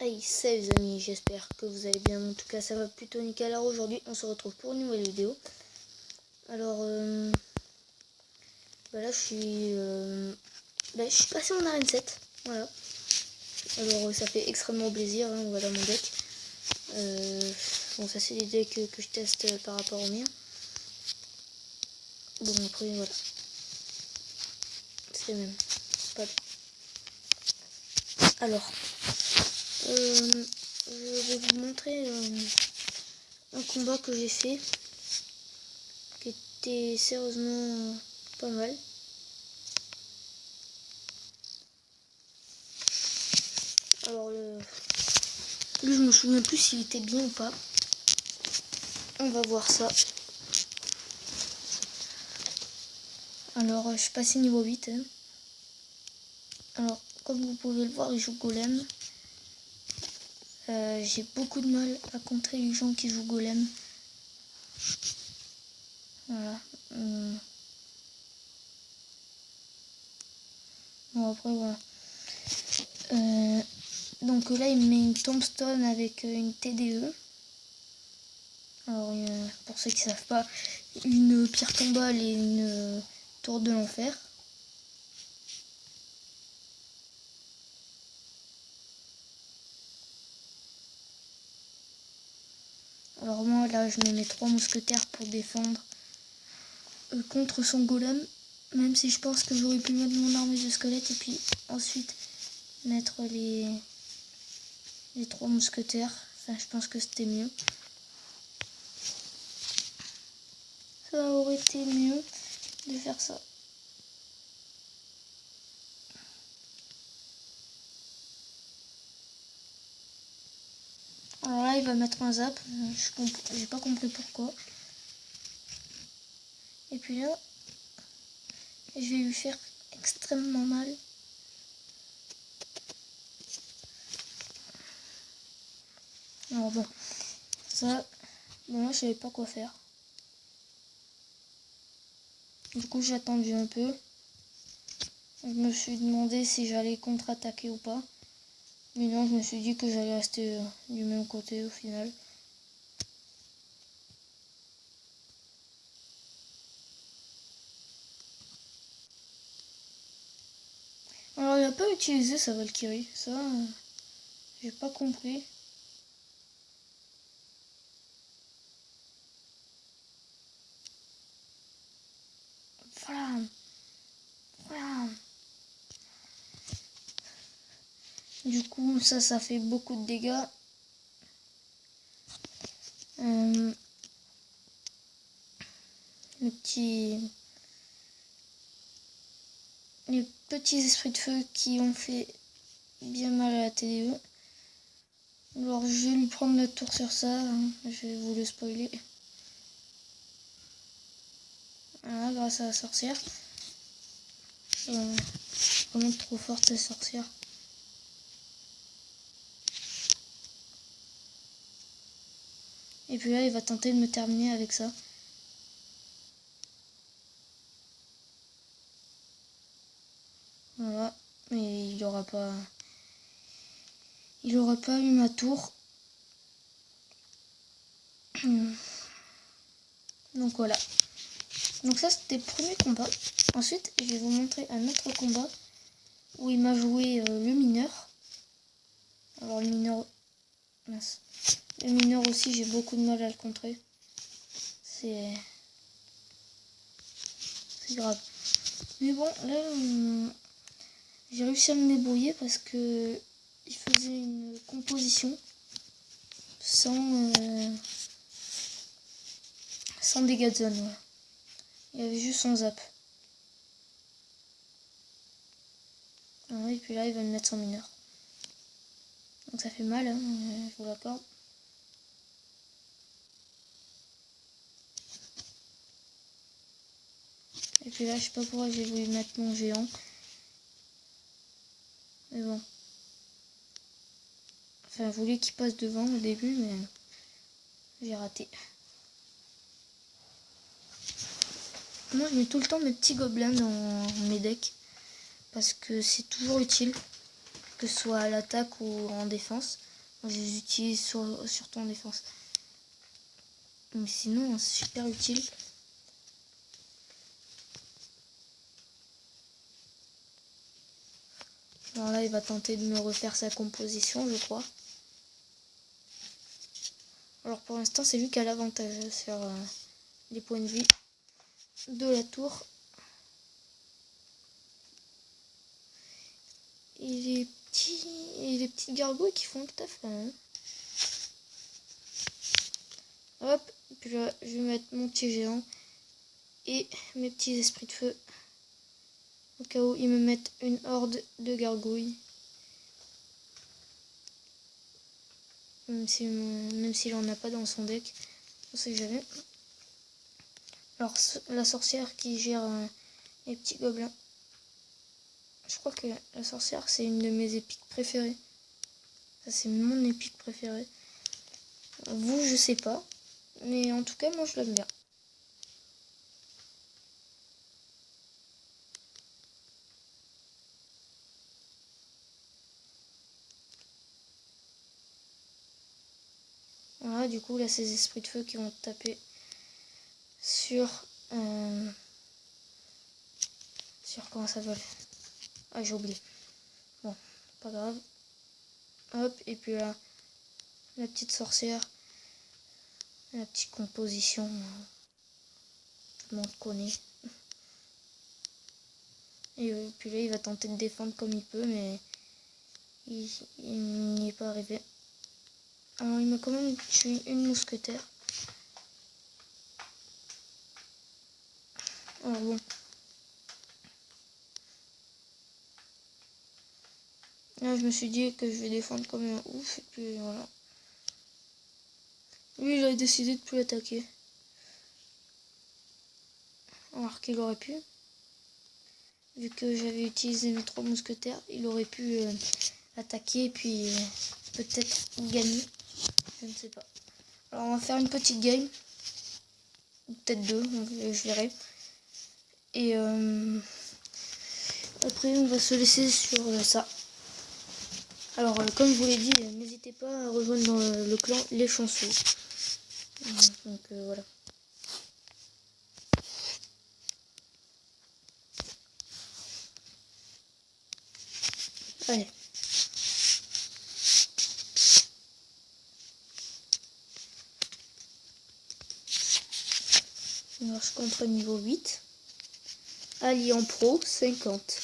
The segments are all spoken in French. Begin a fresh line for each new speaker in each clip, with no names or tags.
Hey, salut les amis, j'espère que vous allez bien. En tout cas, ça va plutôt nickel. Alors aujourd'hui, on se retrouve pour une nouvelle vidéo. Alors, là, je suis passé en arène 7. Voilà. Alors, ça fait extrêmement plaisir. Hein, voilà mon deck. Bon, ça, c'est les decks que je teste par rapport au mien. Bon, après, voilà. C'est les mêmes. Pas... Alors, je vais vous montrer un combat que j'ai fait qui était sérieusement pas mal. Alors lui, je me souviens plus s'il était bien ou pas. On va voir ça. Alors je suis passé niveau 8. Hein. Alors comme vous pouvez le voir, il joue golem. J'ai beaucoup de mal à contrer les gens qui jouent golem. Voilà. Bon après voilà. Donc là il me met une tombstone avec une TDE. Alors pour ceux qui savent pas, une pierre tombale et une tour de l'enfer. Alors moi là je me mets 3 mousquetaires pour défendre contre son golem. Même si je pense que j'aurais pu mettre mon armée de squelette et puis ensuite mettre les 3 mousquetaires. Enfin je pense que c'était mieux. Ça aurait été mieux de faire ça. Alors là il va mettre un zap. J'ai pas compris pourquoi. Et puis là je vais lui faire extrêmement mal. Alors bon, ça, bon là je savais pas quoi faire. Du coup j'ai attendu un peu. Je me suis demandé si j'allais contre-attaquer ou pas. Mais non, je me suis dit que j'allais rester du même côté au final. Alors il n'a pas utilisé sa Valkyrie, ça j'ai pas compris. Voilà. Voilà. Du coup ça fait beaucoup de dégâts. Les petits esprits de feu qui ont fait bien mal à la TDE. Alors je vais lui prendre la tour sur ça, hein. Je vais vous le spoiler. Voilà, grâce à la sorcière. Vraiment trop forte cette sorcière. Et puis là il va tenter de me terminer avec ça. Voilà, mais il aura pas eu ma tour. Donc voilà. Donc ça c'était le premier combat. Ensuite je vais vous montrer un autre combat où il m'a joué le mineur. Alors le mineur, mince. Le mineur aussi j'ai beaucoup de mal à le contrer. C'est grave. Mais bon là j'ai réussi à me débrouiller parce que il faisait une composition sans dégâts de zone. Voilà. Il y avait juste son zap. Et puis là il va me mettre son mineur. Donc ça fait mal, hein, je vous l'accorde. Et puis là je sais pas pourquoi j'ai voulu mettre mon géant. Mais bon. Enfin je voulais qu'il passe devant au début mais j'ai raté. Moi je mets tout le temps mes petits gobelins dans mes decks. Parce que c'est toujours utile. Que ce soit à l'attaque ou en défense. Je les utilise surtout en défense. Mais sinon, c'est super utile. Alors là, il va tenter de me refaire sa composition, je crois. Alors pour l'instant, c'est lui qui a l'avantage sur les points de vie de la tour. Et les petites gargouilles qui font le taf là. Hein. Hop, et puis là, je vais mettre mon petit géant et mes petits esprits de feu. Au cas où ils me mettent une horde de gargouilles. Même s'il en a pas dans son deck. On sait jamais. Alors la sorcière qui gère les petits gobelins. Je crois que la sorcière c'est une de mes épiques préférées. Ça c'est mon épique préférée. Vous je sais pas. Mais en tout cas moi je l'aime bien. Voilà, du coup là ces esprits de feu qui vont taper sur comment ça s'appelle. Ah j'ai oublié. Bon, pas grave. Hop, et puis là, la petite sorcière. La petite composition. Tout le monde connaît. Et puis là il va tenter de défendre comme il peut, mais il n'y est pas arrivé. Alors il m'a quand même tué une mousquetaire. Alors bon. Là je me suis dit que je vais défendre comme un ouf et puis voilà. Lui il a décidé de plus attaquer. Alors qu'il aurait pu. Vu que j'avais utilisé mes 3 mousquetaires, il aurait pu attaquer et puis peut-être gagner. Je ne sais pas. Alors on va faire une petite game. Peut-être 2, je verrai. Et après on va se laisser sur ça. Alors comme je vous l'ai dit, n'hésitez pas à rejoindre dans le clan Les Chanceux. Donc voilà. Allez. Alors je contre niveau 8. Ali en pro 50.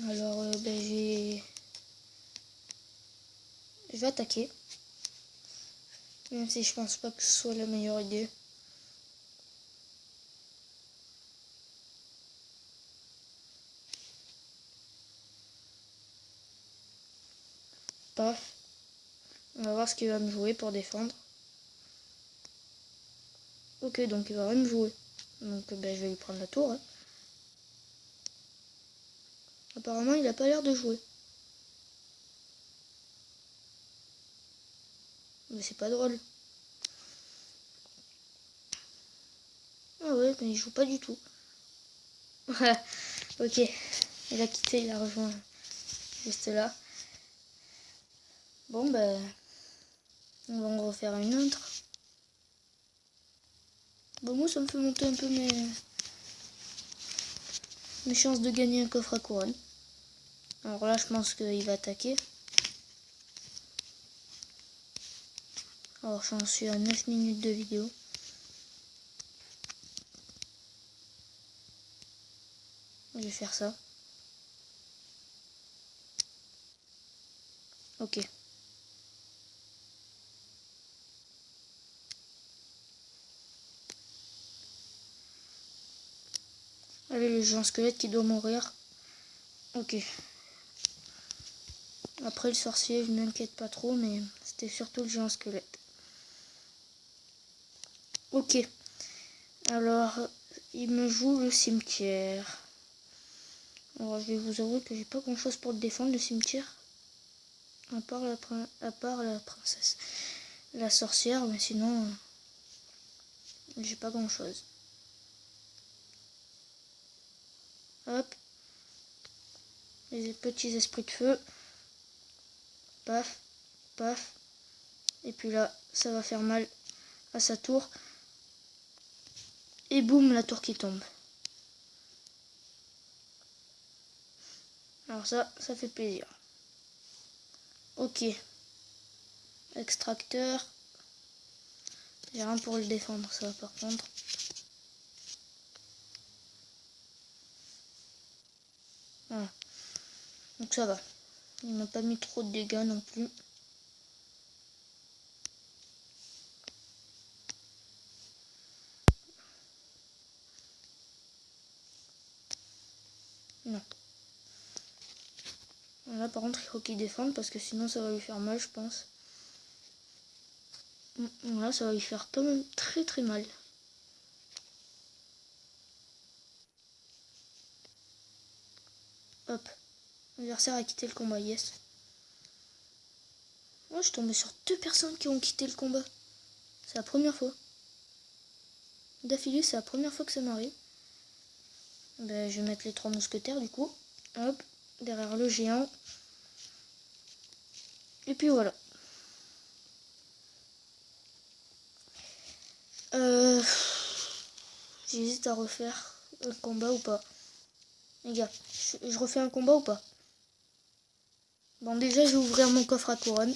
Alors je vais attaquer. Même si je pense pas que ce soit la meilleure idée. Paf. On va voir ce qu'il va me jouer pour défendre. Ok, donc il va rien me jouer. Donc je vais lui prendre la tour. Hein. Apparemment il a pas l'air de jouer. Mais c'est pas drôle. Ah ouais, mais il joue pas du tout. Ok, il a quitté, il a rejoint juste là. Bon on va en refaire une autre. Bon moi ça me fait monter un peu mes chances de gagner un coffre à couronne. Alors là je pense qu'il va attaquer. Alors j'en suis à 9 minutes de vidéo. Je vais faire ça. Ok. Allez, le géant squelette qui doit mourir. Ok. Après le sorcier, je m'inquiète pas trop, mais c'était surtout le géant squelette. Ok. Alors, il me joue le cimetière. Alors, je vais vous avouer que j'ai pas grand chose pour le défendre, le cimetière. À part la princesse. La sorcière, mais sinon, j'ai pas grand chose. Hop. Les petits esprits de feu. Paf, paf. Et puis là, ça va faire mal à sa tour. Et boum, la tour qui tombe. Alors ça fait plaisir. Ok. Extracteur. J'ai rien pour le défendre, ça par contre. Voilà. Donc ça va. Il m'a pas mis trop de dégâts non plus. Non. Là par contre il faut qu'il défende parce que sinon ça va lui faire mal je pense. Là ça va lui faire quand même très très mal. Hop. L'adversaire a quitté le combat, yes. Oh, je suis tombé sur 2 personnes qui ont quitté le combat. C'est la première fois. D'affilée, c'est la première fois que ça m'arrive. Ben, je vais mettre les 3 mousquetaires du coup. Hop, derrière le géant. Et puis voilà. J'hésite à refaire un combat ou pas. Les gars, je refais un combat ou pas? Bon, déjà, je vais ouvrir mon coffre à couronne.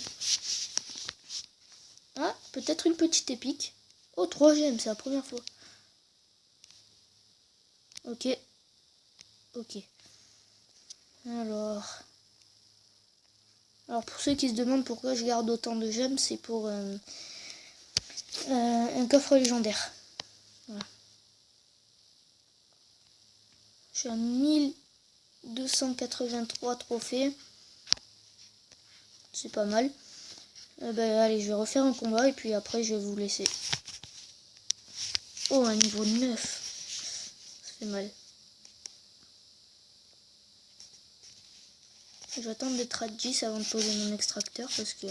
Ah, peut-être une petite épique. Oh, 3ème, c'est la première fois. Ok. Ok. Alors pour ceux qui se demandent pourquoi je garde autant de gemmes, c'est pour un coffre légendaire. Voilà. Je suis à 1283 trophées. C'est pas mal. Allez, je vais refaire un combat et puis après je vais vous laisser. Oh, un niveau 9. Ça fait mal. Je vais attendre d'être à 10 avant de poser mon extracteur parce que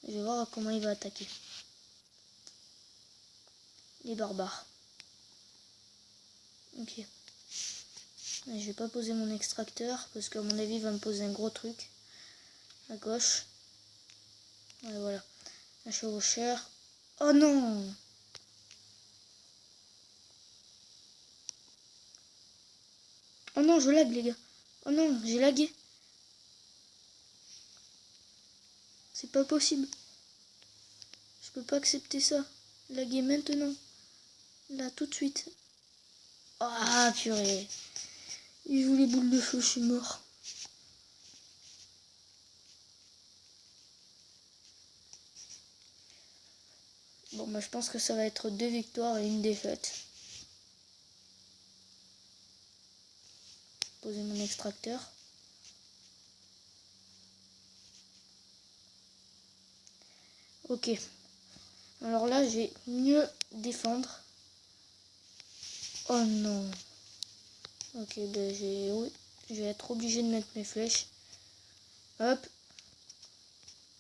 je vais voir comment il va attaquer. Les barbares. Ok. Je vais pas poser mon extracteur parce qu'à mon avis il va me poser un gros truc. À gauche. Ouais, voilà. Un chevaucheur. Oh non! Oh non, je lag les gars. Oh non, j'ai lagué. C'est pas possible. Je peux pas accepter ça. Laguer maintenant. Là, tout de suite. Ah, purée. Il joue les boules de feu, je suis mort. Bon, bah, je pense que ça va être 2 victoires et 1 défaite. Poser mon extracteur. Ok. Alors là, je vais mieux défendre. Oh non. Ok, ben je vais être obligé de mettre mes flèches. Hop.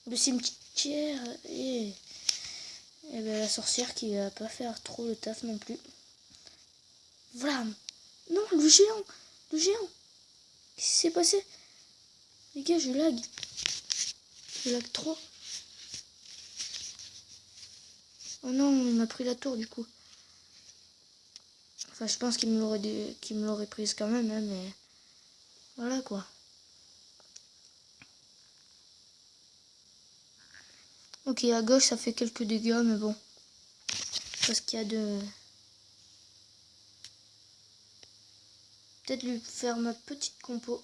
Le cimetière et ben la sorcière qui va pas faire trop le taf non plus. Voilà. Non, le géant. Le géant. Qu'est-ce qui s'est passé? Les gars, je lag. Je lag trop. Oh non, il m'a pris la tour du coup. Enfin, je pense qu'il me l'aurait prise quand même, hein, mais voilà quoi. Ok, à gauche, ça fait quelques dégâts, mais bon. Parce qu'il y a de... Peut-être lui faire ma petite compo.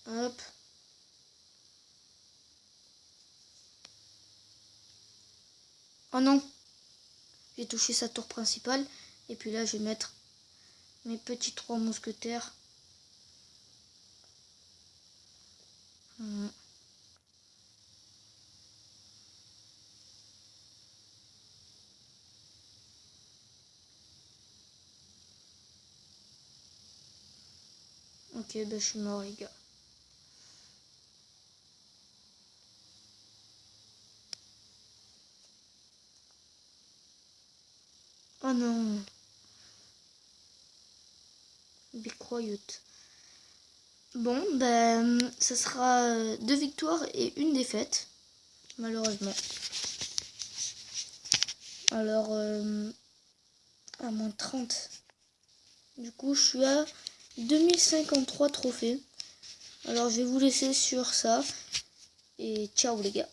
Hop. Oh non. J'ai touché sa tour principale. Et puis là, je vais mettre mes petits 3 mousquetaires. Ok, ben je suis mort les gars. Oh non. Be quiet. Bon, ben, ça sera 2 victoires et 1 défaite, malheureusement. Alors, à moins 30. Du coup, je suis à 2053 trophées. Alors, je vais vous laisser sur ça. Et ciao les gars.